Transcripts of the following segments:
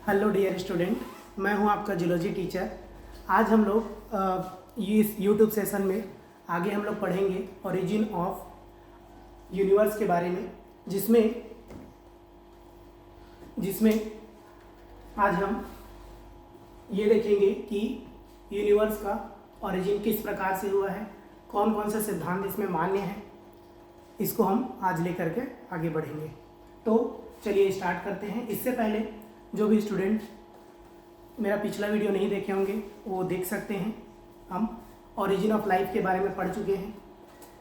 Hello dear student, मैं हूं आपका जूलॉजी टीचर। आज हम लोग इस यूट्यूब सेशन में आगे हम लोग पढ़ेंगे ओरिजिन ऑफ यूनिवर्स के बारे में, जिसमें आज हम ये देखेंगे कि यूनिवर्स का ओरिजिन किस प्रकार से हुआ है, कौन कौन से सिद्धांत इसमें मान्य हैं, इसको हम आज लेकर के आगे बढ़ेंगे। तो चलिए स्टार्ट करते हैं। इससे पहले जो भी स्टूडेंट मेरा पिछला वीडियो नहीं देखे होंगे वो देख सकते हैं। हम ओरिजिन ऑफ लाइफ के बारे में पढ़ चुके हैं,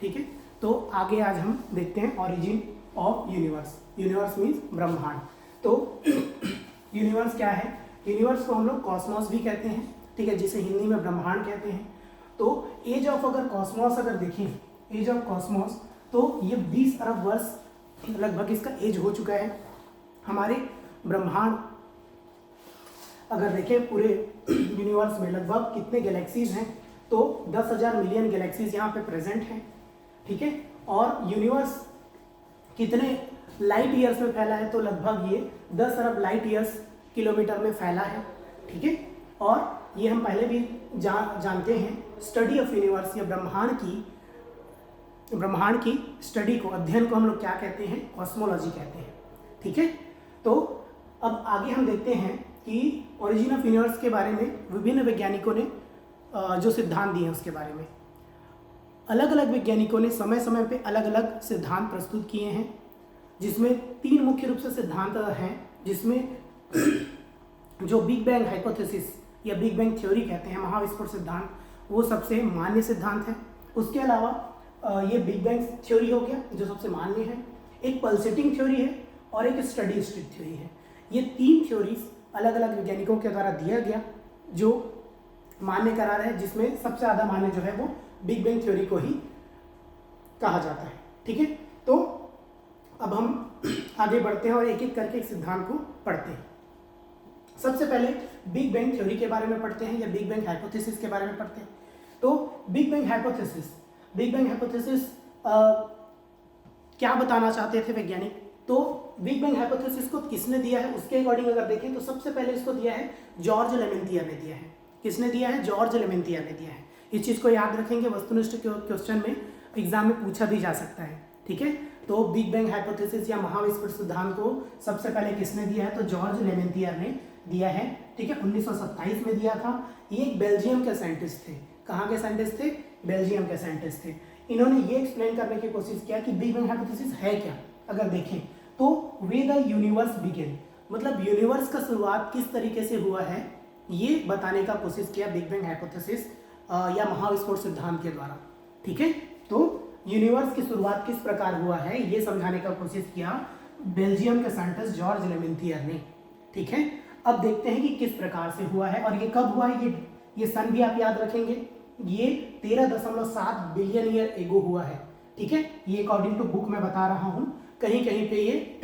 ठीक है। तो आगे आज हम देखते हैं origin of universe. Universe means ब्रह्मांड। तो यूनिवर्स क्या है? यूनिवर्स को हम लोग कॉस्मोस भी कहते हैं, ठीक है, जिसे हिंदी में ब्रह्मांड कहते हैं। तो एज ऑफ अगर कॉस्मोस अगर देखें, एज ऑफ कॉस्मोस, तो ये 20 अरब वर्ष लगभग इसका एज हो चुका है। हमारे ब्रह्मांड अगर देखें पूरे यूनिवर्स में लगभग कितने गैलेक्सीज हैं, तो 10,000 मिलियन गैलेक्सीज यहाँ पे प्रेजेंट हैं, ठीक है। और यूनिवर्स कितने लाइट ईयर्स में फैला है, तो लगभग ये 10 अरब लाइट ईयर्स किलोमीटर में फैला है, ठीक है। और ये हम पहले भी जानते हैं, स्टडी ऑफ यूनिवर्स या ब्रह्मांड की स्टडी को, अध्ययन को हम लोग क्या कहते हैं? कॉस्मोलॉजी कहते हैं, ठीक है। तो अब आगे हम देखते हैं कि ओरिजिन ऑफ यूनिवर्स के बारे में विभिन्न वैज्ञानिकों ने जो सिद्धांत दिए हैं उसके बारे में। अलग अलग वैज्ञानिकों ने समय समय पे अलग अलग सिद्धांत प्रस्तुत किए हैं, जिसमें 3 मुख्य रूप से सिद्धांत हैं, जिसमें जो बिग बैंग हाइपोथेसिस या बिग बैंग थ्योरी कहते हैं, महाविस्फोट सिद्धांत, वो सबसे मान्य सिद्धांत है। उसके अलावा ये बिग बैंग थ्योरी हो गया जो सबसे मान्य है, एक पल्सेटिंग थ्योरी है और एक स्टडी स्ट्रिप थ्योरी है। ये 3 थ्योरीज अलग अलग वैज्ञानिकों के द्वारा दिया गया जो मान्य करा रहे हैं, जिसमें सबसे ज़्यादा मान्य जो है वो बिग बैंग थ्योरी को ही कहा जाता है, ठीक है। तो अब हम आगे बढ़ते हैं और एक एक करके इस सिद्धांत को पढ़ते हैं। सबसे पहले बिग बैंग थ्योरी के बारे में पढ़ते हैं या बिग बैंग हाइपोथेसिस के बारे में पढ़ते हैं। तो बिग बैंग हाइपोथेसिस क्या बताना चाहते थे वैज्ञानिक? तो बिग बैंग हाइपोथेसिस को किसने दिया है उसके अकॉर्डिंग अगर देखें तो सबसे पहले इसको दिया है जॉर्ज लेमेंथिया ने दिया है। किसने दिया है? जॉर्ज लेमेंथिया ने दिया है। इस चीज़ को याद रखेंगे, वस्तुनिष्ठ क्वेश्चन में एग्जाम में पूछा भी जा सकता है, ठीक है। तो बिग बैंग हाइपोथेसिस या महाविस्फोट सिद्धांत को सबसे पहले किसने दिया है? तो जॉर्ज लेमेंथिया ने दिया है, ठीक है। 1927 में दिया था। ये एक बेल्जियम के साइंटिस्ट थे। कहाँ के साइंटिस्ट थे? बेल्जियम के साइंटिस्ट थे। इन्होंने ये एक्सप्लेन करने की कोशिश किया कि बिग बैंग हाइपोथेसिस है क्या। अगर देखें तो वे द यूनिवर्स बिगिन, मतलब यूनिवर्स का शुरुआत किस तरीके से हुआ है ये बताने का कोशिश किया बिग बैंग हाइपोथेसिस या महाविस्फोट सिद्धांत के द्वारा, ठीक है। तो यूनिवर्स की शुरुआत किस प्रकार हुआ है ये समझाने का कोशिश किया बेल्जियम के साइंटिस्ट जॉर्ज लेमेंथियर ने, ठीक है। अब देखते हैं कि किस प्रकार से हुआ है और ये कब हुआ है। ये सन भी आप याद रखेंगे, ये 13.7 बिलियन ईयर एगो हुआ है, ठीक है। ये अकॉर्डिंग टू बुक मैं बता रहा हूँ, कहीं कहीं पे ये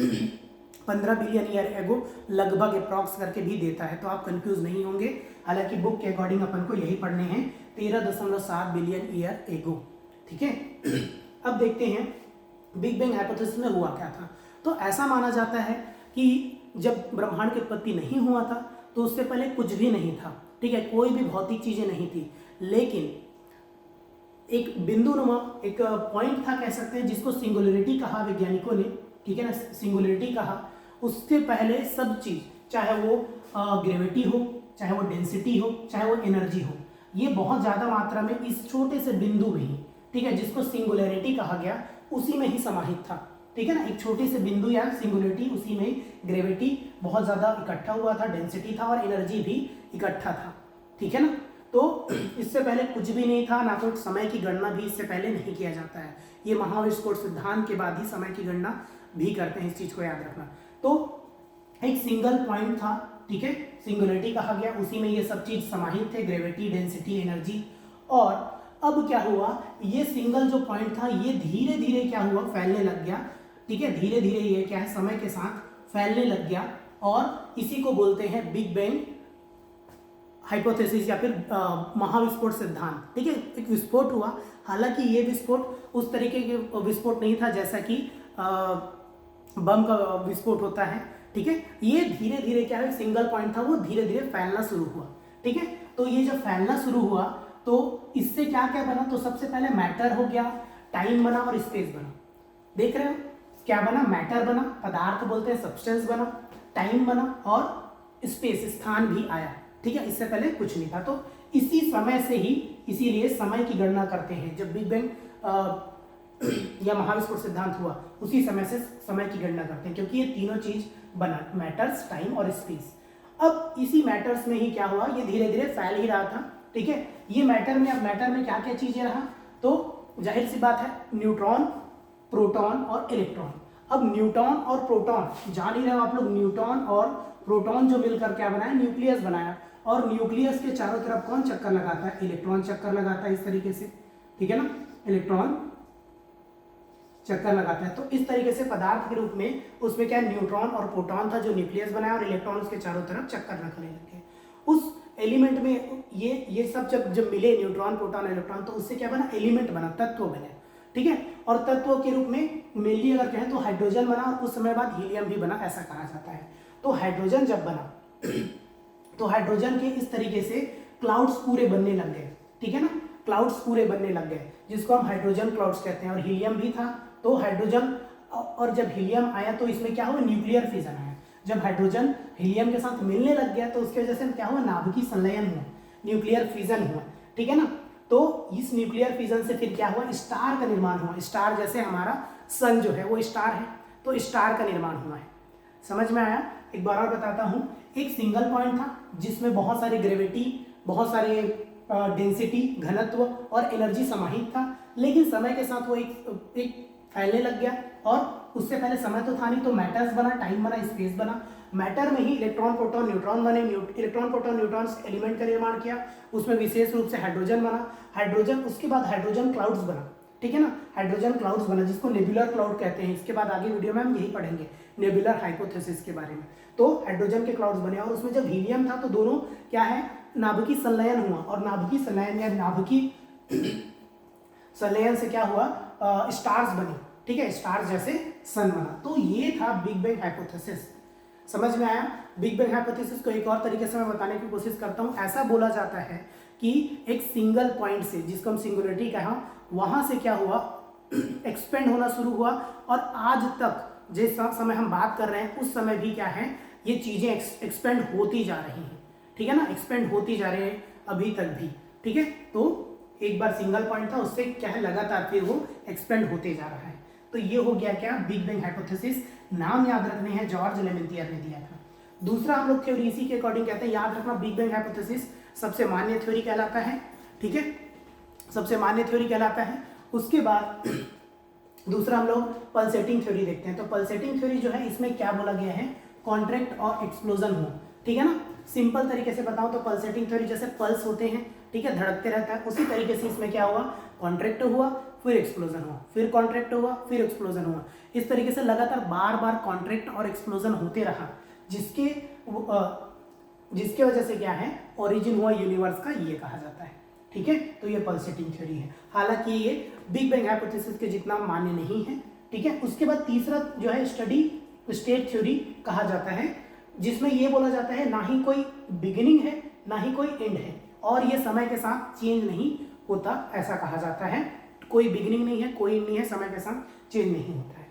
15 बिलियन ईयर एगो लगभग अप्रॉक्स करके भी देता है, तो आप कंफ्यूज नहीं होंगे। हालांकि बुक के अकॉर्डिंग अपन को यही पढ़ने हैं, 13.7 बिलियन ईयर एगो, ठीक है। अब देखते हैं बिग बैंग हाइपोथेसिस में हुआ क्या था। तो ऐसा माना जाता है कि जब ब्रह्मांड की उत्पत्ति नहीं हुआ था तो उससे पहले कुछ भी नहीं था, ठीक है, कोई भी भौतिक चीजें नहीं थी, लेकिन एक बिंदुनुमा एक पॉइंट था कह सकते हैं, जिसको सिंगुलरिटी कहा वैज्ञानिकों ने, ठीक है ना, सिंगुलरिटी कहा। उससे पहले सब चीज, चाहे वो ग्रेविटी हो, चाहे वो डेंसिटी हो, चाहे वो एनर्जी हो, ये बहुत ज्यादा मात्रा में इस छोटे से बिंदु में ही, ठीक है, जिसको सिंगुलरिटी कहा गया, उसी में ही समाहित था, ठीक है ना। एक छोटे से बिंदु या सिंगुलरिटी, उसी में ग्रेविटी बहुत ज्यादा इकट्ठा हुआ था, डेंसिटी था और एनर्जी भी इकट्ठा था, ठीक है ना। तो इससे पहले कुछ भी नहीं था, ना तो समय की गणना भी इससे पहले नहीं किया जाता है। ये महाविस्फोट सिद्धांत के बाद ही समय की गणना भी करते हैं, इस चीज को याद रखना। तो एक सिंगल पॉइंट था, ठीक है, सिंगुलरिटी कहा गया, उसी में ये सब चीज समाहित थे, ग्रेविटी, डेंसिटी, एनर्जी। और अब क्या हुआ, ये सिंगल जो पॉइंट था ये धीरे धीरे क्या हुआ, फैलने लग गया, ठीक है। धीरे धीरे ये क्या है, समय के साथ फैलने लग गया और इसी को बोलते हैं बिग बैंग हाइपोथेसिस या फिर महाविस्फोट सिद्धांत, ठीक है। एक विस्फोट हुआ, हालांकि ये विस्फोट उस तरीके के विस्फोट नहीं था जैसा कि बम का विस्फोट होता है, ठीक है। ये धीरे धीरे क्या है, सिंगल पॉइंट था वो धीरे धीरे फैलना शुरू हुआ, ठीक है। तो ये जब फैलना शुरू हुआ तो इससे क्या क्या बना, तो सबसे पहले मैटर हो गया, टाइम बना और स्पेस बना। देख रहे हो क्या बना, मैटर बना, पदार्थ बोलते हैं, सब्सटेंस बना, टाइम बना और स्पेस, स्थान भी आया, ठीक है। इससे पहले कुछ नहीं था। तो इसी समय से ही, इसीलिए समय की गणना करते हैं, जब बिग बैंग या महाविस्फोट सिद्धांत हुआ उसी समय से समय की गणना करते हैं, क्योंकि ये तीनों चीज बना, मैटर्स, टाइम और स्पेस। अब इसी मैटर्स में ही क्या हुआ, ये धीरे धीरे फैल ही रहा था, ठीक है। ये मैटर में, अब मैटर में क्या क्या चीजें रहा, तो जाहिर सी बात है न्यूट्रॉन, प्रोटॉन और इलेक्ट्रॉन। अब न्यूट्रॉन और प्रोटॉन जान ही रहे हो आप लोग, न्यूट्रॉन और प्रोटॉन जो मिलकर क्या बनाया, न्यूक्लियस बनाया, और न्यूक्लियस के चारों तरफ कौन चक्कर लगाता है, इलेक्ट्रॉन चक्कर लगाता है, इस तरीके से, ठीक है ना, इलेक्ट्रॉन चक्कर लगाता है। तो इस तरीके से पदार्थ के रूप में उसमें क्या न्यूट्रॉन और प्रोटॉन था जो न्यूक्लियस बनाया, और इलेक्ट्रॉन उसके चारों तरफ चक्कर लगाने लगे। उस एलिमेंट में ये सब जब मिले न्यूट्रॉन, प्रोटॉन, इलेक्ट्रॉन, तो उससे क्या बना, एलिमेंट बना, तत्व बने, ठीक है। और तत्व के रूप में मेनली अगर कहें तो हाइड्रोजन बना, और कुछ समय बाद हीलियम भी बना, ऐसा कहा जाता है। तो हाइड्रोजन जब बना तो हाइड्रोजन के इस तरीके से क्लाउड्स पूरे बनने लग गए, ठीक है ना, क्लाउड्स पूरे बनने लग गए, जिसको हम हाइड्रोजन क्लाउड्स कहते हैं। और हीलियम भी था, तो हाइड्रोजन, और जब हीलियम आया तो इसमें क्या हुआ, न्यूक्लियर फिजन आया। जब हाइड्रोजन हीलियम के साथ मिलने लग गया तो उसकी वजह से क्या हुआ, नाभिकीय संलयन हुआ, न्यूक्लियर फिजन हुआ, ठीक है ना। तो इस न्यूक्लियर फिजन से फिर क्या हुआ, स्टार का निर्माण हुआ। स्टार जैसे हमारा सन जो है वो स्टार है, तो स्टार का निर्माण हुआ है। समझ में आया? एक बार और बताता हूँ। एक सिंगल पॉइंट था जिसमें बहुत सारी ग्रेविटी, बहुत सारे डेंसिटी, घनत्व और एनर्जी समाहित था, लेकिन समय के साथ वो एक फैलने लग गया। और उससे पहले समय तो था नहीं, तो मैटर्स बना, टाइम बना, स्पेस बना। मैटर में ही इलेक्ट्रॉन, प्रोटॉन, न्यूट्रॉन बने। इलेक्ट्रॉन, प्रोटॉन, न्यूट्रॉन एलिमेंट का निर्माण किया, उसमें विशेष रूप से हाइड्रोजन बना। हाइड्रोजन, उसके बाद हाइड्रोजन क्लाउड्स बना, ठीक है ना, हाइड्रोजन क्लाउड्स बना, जिसको नेबुलर क्लाउड कहते हैं। इसके बाद आगे वीडियो में हम यही पढ़ेंगे नेबुलर हाइपोथेसिस के बारे में। तो हाइड्रोजन के क्लाउड्स बने, और उसमें जब हीलियम था तो दोनों क्या है, नाभिकीय संलयन हुआ, और नाभिकीय संलयन या नाभिकीय संलयन से क्या हुआ, स्टार्स बने, ठीक है, स्टार्स जैसे सन बना। तो ये था बिग बैंग हाइपोथेसिस। समझ में आया? बिग बैंग हाइपोथेसिस को एक और तरीके से मैं बताने की कोशिश करता हूँ। ऐसा बोला जाता है कि एक सिंगल पॉइंट से, जिसको हम सिंगुलरिटी कहा, वहां से क्या हुआ, एक्सपेंड होना शुरू हुआ, और आज तक जिस समय हम बात कर रहे हैं उस समय भी क्या है, ये चीजें एक्सपेंड होती जा रही हैं, ठीक है ना, एक्सपेंड होती जा रही है अभी तक भी, ठीक है। तो एक बार सिंगल पॉइंट था, उससे क्या है, लगातार फिर वो एक्सपेंड होते जा रहा है। तो ये हो गया क्या, बिग बैंग हाइपोथेसिस। नाम याद रखने हैं, जॉर्ज लेमेंटियर ने दिया था। दूसरा हम लोग थ्योरी इसी के अकॉर्डिंग कहते हैं, याद रखना, बिग बैंग हाइपोथेसिस सबसे मान्य थ्योरी कहलाता है, ठीक है, सबसे मान्य थ्योरी कहलाता है। उसके बाद दूसरा हम लोग पल्सेटिंग थ्योरी देखते हैं। तो पल्सेटिंग थ्योरी जो है, इसमें क्या बोला गया है, कॉन्ट्रैक्ट और एक्सप्लोजन हो, ठीक है ना। सिंपल तरीके से बताऊं तो पल्सेटिंग थ्योरी जैसे पल्स होते हैं, ठीक है, धड़कते रहता है, उसी तरीके से इसमें क्या हुआ, कॉन्ट्रैक्ट हुआ, फिर एक्सप्लोजन हुआ, फिर कॉन्ट्रैक्ट हुआ, फिर एक्सप्लोजन हुआ। इस तरीके से लगातार बार बार कॉन्ट्रैक्ट और एक्सप्लोजन होते रहा, जिसके वजह से क्या है, ओरिजिन हुआ यूनिवर्स का, ये कहा जाता है, ठीक है। तो ये पल्सेटिंग थ्योरी है, हालांकि ये बिग बैंग हाइपोथेसिस के जितना मान्य नहीं है, ठीक है। उसके बाद तीसरा जो है स्टडी स्टेट थ्योरी कहा जाता है, जिसमें ये बोला जाता है ना ही कोई बिगिनिंग है ना ही कोई एंड है, और ये समय के साथ चेंज नहीं होता, ऐसा कहा जाता है। कोई बिगिनिंग नहीं है, कोई एंड नहीं है, समय के साथ चेंज नहीं होता है,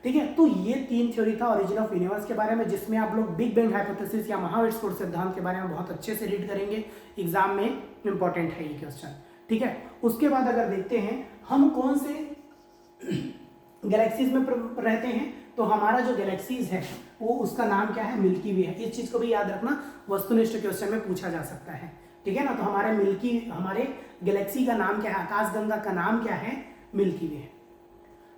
ठीक है। तो ये तीन थ्योरी था ओरिजिन ऑफ यूनिवर्स के बारे में, जिसमें आप लोग बिग बैंग हाइपोथेसिस या महाविस्फोट सिद्धांत के बारे में बहुत अच्छे से रीड करेंगे, एग्जाम में इंपॉर्टेंट है ये क्वेश्चन, ठीक है। उसके बाद अगर देखते हैं हम कौन से गैलेक्सीज में रहते हैं, तो हमारा जो गैलेक्सीज है वो, उसका नाम क्या है, मिल्की वे है। इस चीज को भी याद रखना, वस्तुनिष्ठ क्वेश्चन में पूछा जा सकता है, ठीक है ना। तो हमारे गैलेक्सी का नाम क्या है, आकाशगंगा का नाम क्या है, मिल्की वे है,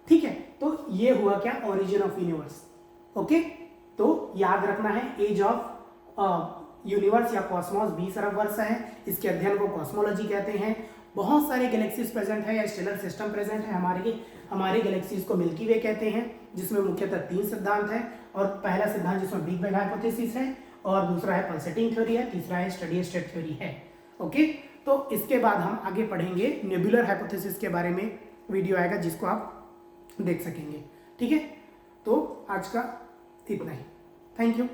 ठीक है। तो ये हुआ क्या, ओरिजिन ऑफ यूनिवर्स, ओके। तो याद रखना है, एज ऑफ यूनिवर्स या कॉस्मोस 20 अरब वर्ष है, इसके अध्ययन को कॉस्मोलॉजी कहते हैं। बहुत सारे गैलेक्सीज प्रेजेंट है या स्टेलर सिस्टम प्रेजेंट है, हमारे गैलेक्सीज को मिल्की वे कहते हैं, जिसमें मुख्यतः 3 सिद्धांत हैं। और पहला सिद्धांत जिसमें बिग बैंग हाइपोथेसिस है, और दूसरा है पल्सेटिंग थ्योरी है, तीसरा है स्टडी स्टेट थ्योरी है, ओके। तो इसके बाद हम आगे पढ़ेंगे नेबुलर हाइपोथेसिस के बारे में, वीडियो आएगा जिसको आप देख सकेंगे, ठीक है। तो आज का इतना ही। Thank you.